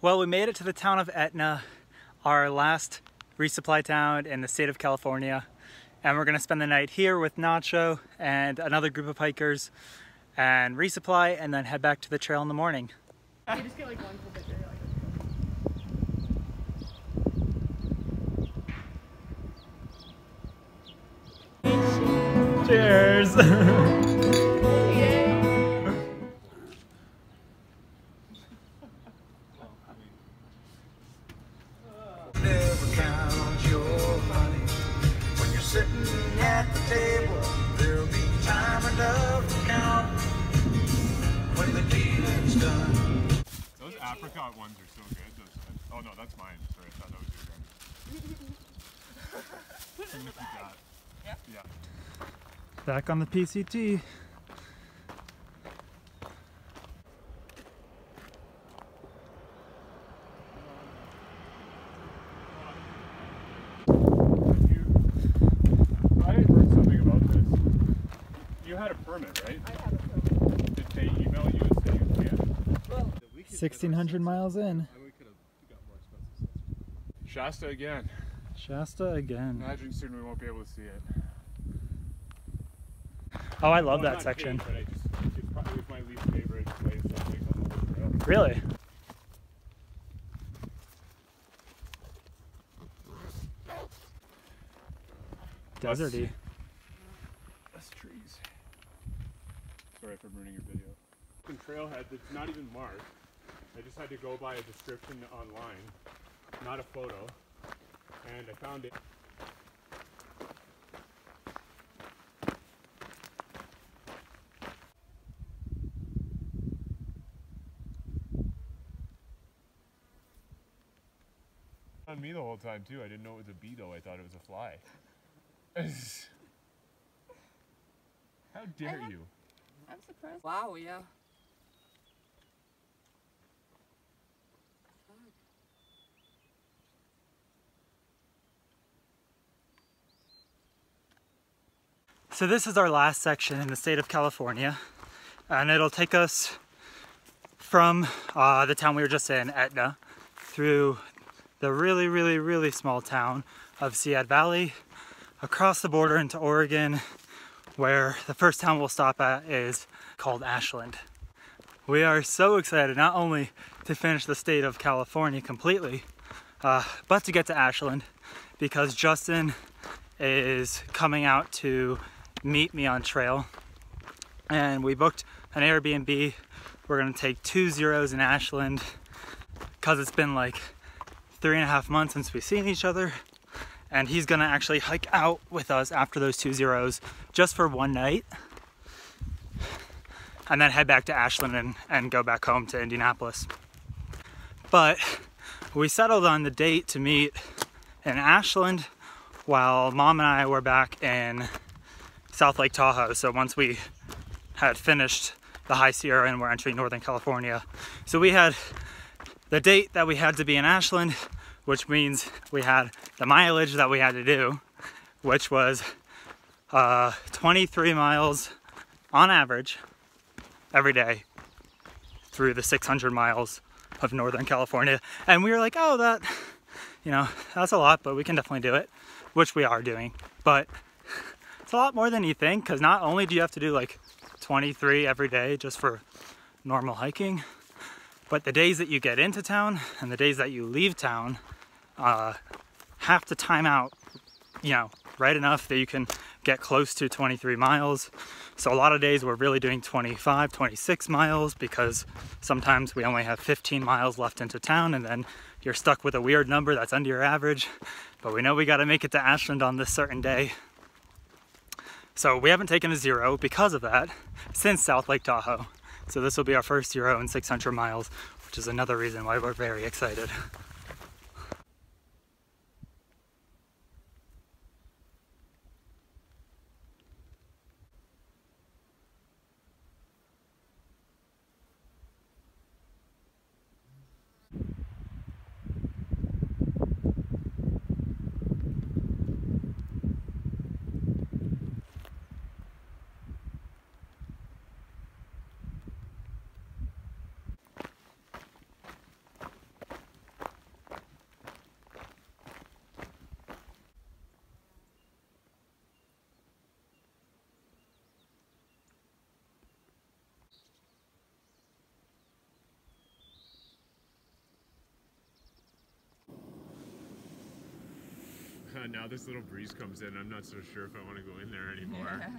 Well, we made it to the town of Etna, our last resupply town in the state of California. And we're gonna spend the night here with Nacho and another group of hikers and resupply and then head back to the trail in the morning. You just get like one full picture. Cheers! Never count your money. When you're sitting at the table, there'll be time enough to count when the dealing's done. Those apricot ones are so good. Oh no, that's mine. Sorry, I thought that was yours. I'm gonna keep that. Yeah. Back on the PCT. I heard something about this. You had a permit, right? I had a permit. Did they email you and say you can? Well, 1,600 miles in. Shasta again. Shasta again. Imagine soon we won't be able to see it. Oh, I love Well, that not section. hate, but it's probably my least favorite place I think on the whole trail. Really? Deserty. That's trees. Sorry for ruining your video. Trailhead that's not even marked. I just had to go by a description online, not a photo, and I found it. On me the whole time too. I didn't know it was a bee though. I thought it was a fly. How dare you? I'm surprised. Wow, yeah. So this is our last section in the state of California, and it'll take us from the town we were just in, Etna, through the really small town of Seiad Valley, across the border into Oregon, where the first town we'll stop at is called Ashland. We are so excited not only to finish the state of California completely, but to get to Ashland, because Justin is coming out to meet me on trail, and we booked an Airbnb. We're gonna take 2 zeros in Ashland because it's been like 3.5 months since we've seen each other, and he's gonna actually hike out with us after those 2 zeros just for one night and then head back to Ashland and go back home to Indianapolis. But we settled on the date to meet in Ashland while Mom and I were back in South Lake Tahoe. So once we had finished the High Sierra and we're entering Northern California. So we had the date that we had to be in Ashland, which means we had the mileage that we had to do, which was 23 miles on average every day through the 600 miles of Northern California. And we were like, oh, that, you know, that's a lot, but we can definitely do it, which we are doing. But it's a lot more than you think, because not only do you have to do like 23 every day just for normal hiking, but the days that you get into town and the days that you leave town have to time out, you know, right enough that you can get close to 23 miles. So a lot of days we're really doing 25, 26 miles because sometimes we only have 15 miles left into town and then you're stuck with a weird number that's under your average. But we know we got to make it to Ashland on this certain day. So we haven't taken a zero because of that since South Lake Tahoe. So this will be our first zero in 600 miles, which is another reason why we're very excited. And now this little breeze comes in. I'm not so sure if I want to go in there anymore. Yeah.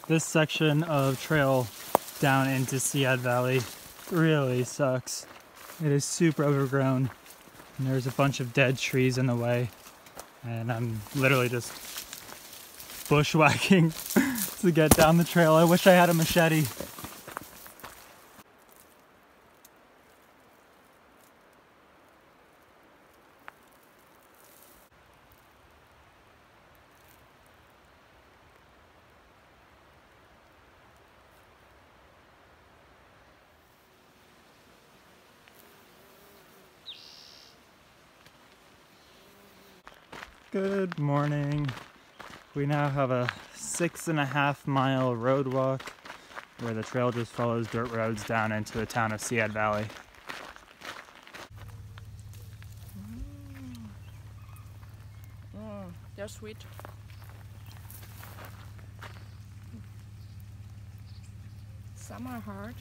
This section of trail down into Seiad Valley really sucks. It is super overgrown and there's a bunch of dead trees in the way, and I'm literally just bushwhacking to get down the trail. I wish I had a machete. Good morning. We now have a 6.5 mile road walk where the trail just follows dirt roads down into the town of Seiad Valley. They're sweet. Some are hard.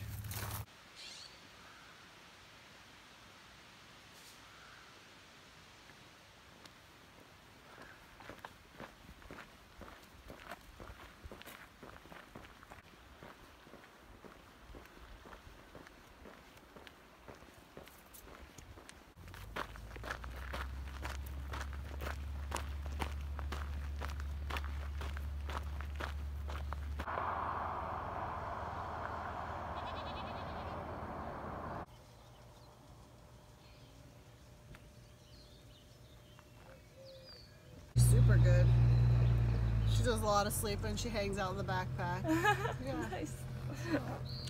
Super good. She does a lot of sleeping. She hangs out in the backpack. Yeah. Nice.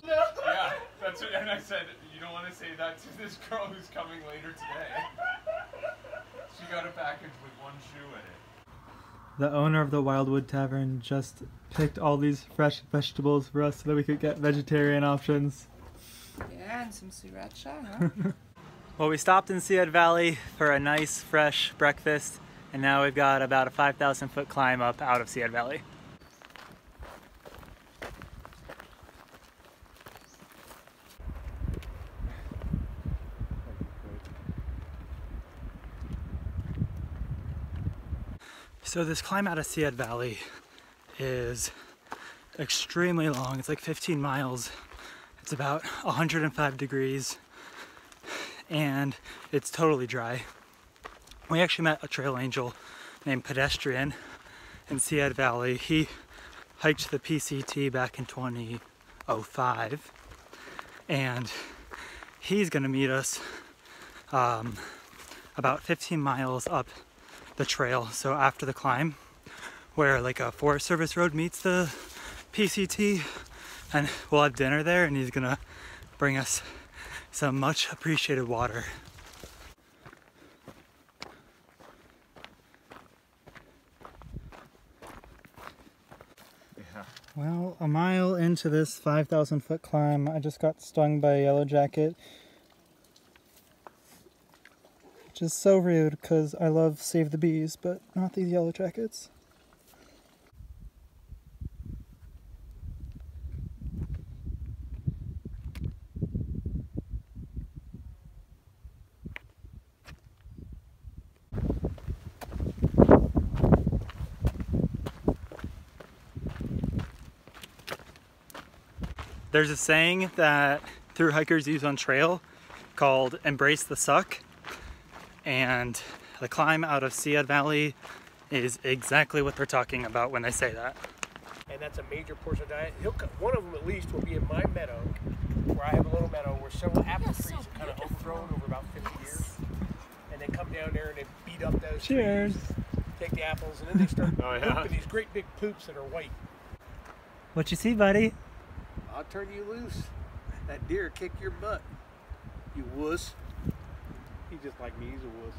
Yeah, that's what, and I said, you don't want to say that to this girl who's coming later today. She got a package with one shoe in it. The owner of the Wildwood Tavern just picked all these fresh vegetables for us so that we could get vegetarian options. Yeah, and some sriracha, huh? Well, we stopped in Seiad Valley for a nice fresh breakfast, and now we've got about a 5,000 foot climb up out of Seiad Valley. So this climb out of Seiad Valley is extremely long. It's like 15 miles. It's about 105 degrees and it's totally dry. We actually met a trail angel named Pedestrian in Seiad Valley. He hiked the PCT back in 2005 and he's gonna meet us about 15 miles up the trail, so after the climb, where like a Forest Service road meets the PCT, and we'll have dinner there, and he's gonna bring us some much appreciated water. Yeah. Well, a mile into this 5,000 foot climb, I just got stung by a yellow jacket. Which is so rude because I love Save the Bees, but not these yellow jackets. There's a saying that thru hikers use on trail called "embrace the suck," and the climb out of Seiad Valley is exactly what they're talking about when they say that. And that's a major portion of the diet. One of them at least will be in my meadow, where I have a little meadow where several apple trees are kind of overgrown over about 50 years. And they come down there and they beat up those trees, take the apples, and then they start pooping these great big poops that are white. What you see, buddy? I'll turn you loose. That deer kicked your butt, you wuss. He's just like me, he's a wuss.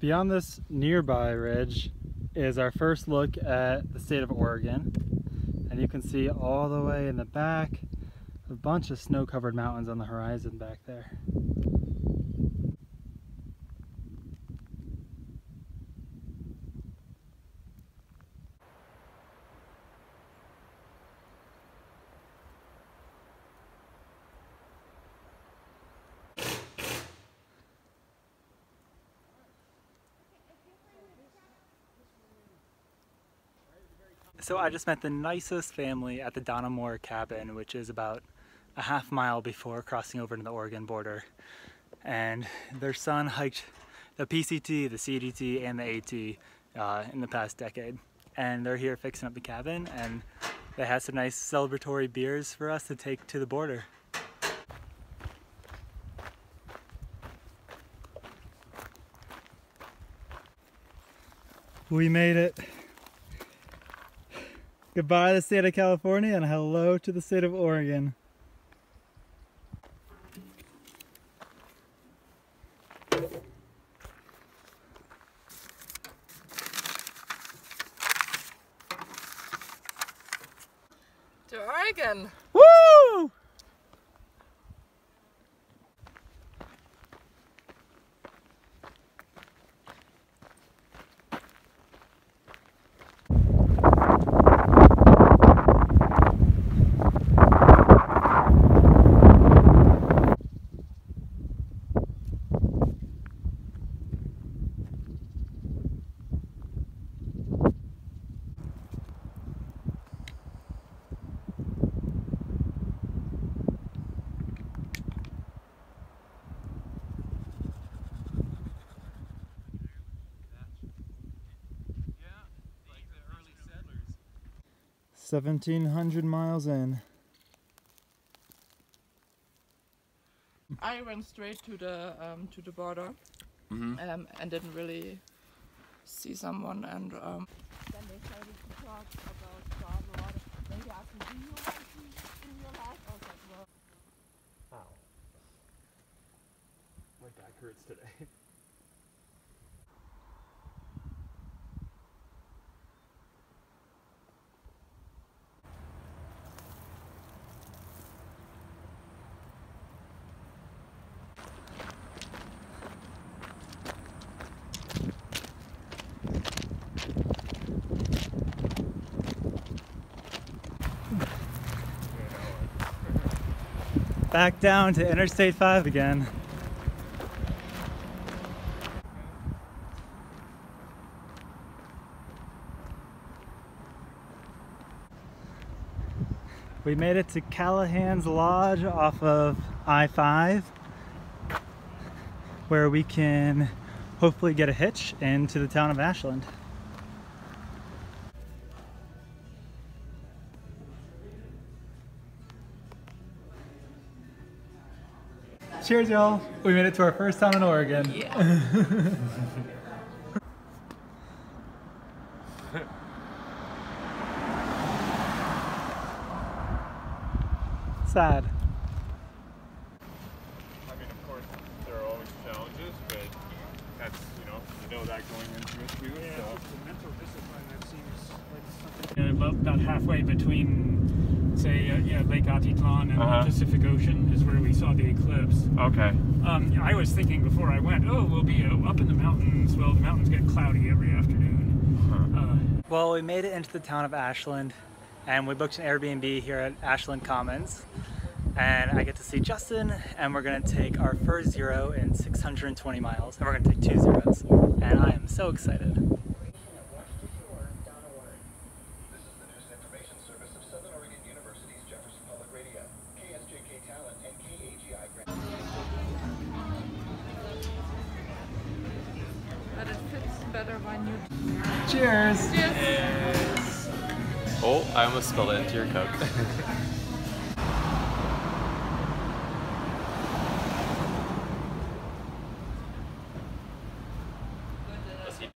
Beyond this nearby ridge is our first look at the state of Oregon. And you can see all the way in the back a bunch of snow-covered mountains on the horizon back there. So I just met the nicest family at the Donamore cabin, which is about a half mile before crossing over to the Oregon border. And their son hiked the PCT, the CDT, and the AT in the past decade. And they're here fixing up the cabin, and they had some nice celebratory beers for us to take to the border. We made it. Goodbye to the state of California and hello to the state of Oregon. To Oregon! Woo! Yeah, like the early settlers. 1,700 miles in. I went straight to the border and didn't really see someone, and then they started to talk about God a lot. Then they asked me, "Do you like Jesus in your life?" I was like, "Well." Ow. My back hurts today. Back down to Interstate 5 again. We made it to Callahan's Lodge off of I-5, where we can hopefully get a hitch into the town of Ashland. Cheers, y'all. We made it to our first town in Oregon. Yeah. Sad. I mean, of course, there are always challenges, but that's, you know that going into it too. Yeah, So. it's the mental discipline that seems like something. About halfway between, say, Lake Atitlan and the Pacific Ocean is where we saw the eclipse. Okay. I was thinking before I went, oh, we'll be up in the mountains. Well, the mountains get cloudy every afternoon. Well, we made it into the town of Ashland, and we booked an Airbnb here at Ashland Commons. and I get to see Justin, and we're gonna take our first zero in 620 miles, and we're gonna take 2 zeros, and I am so excited. But it fits better when you... Cheers! Cheers! Oh, I almost spilled it into your Coke.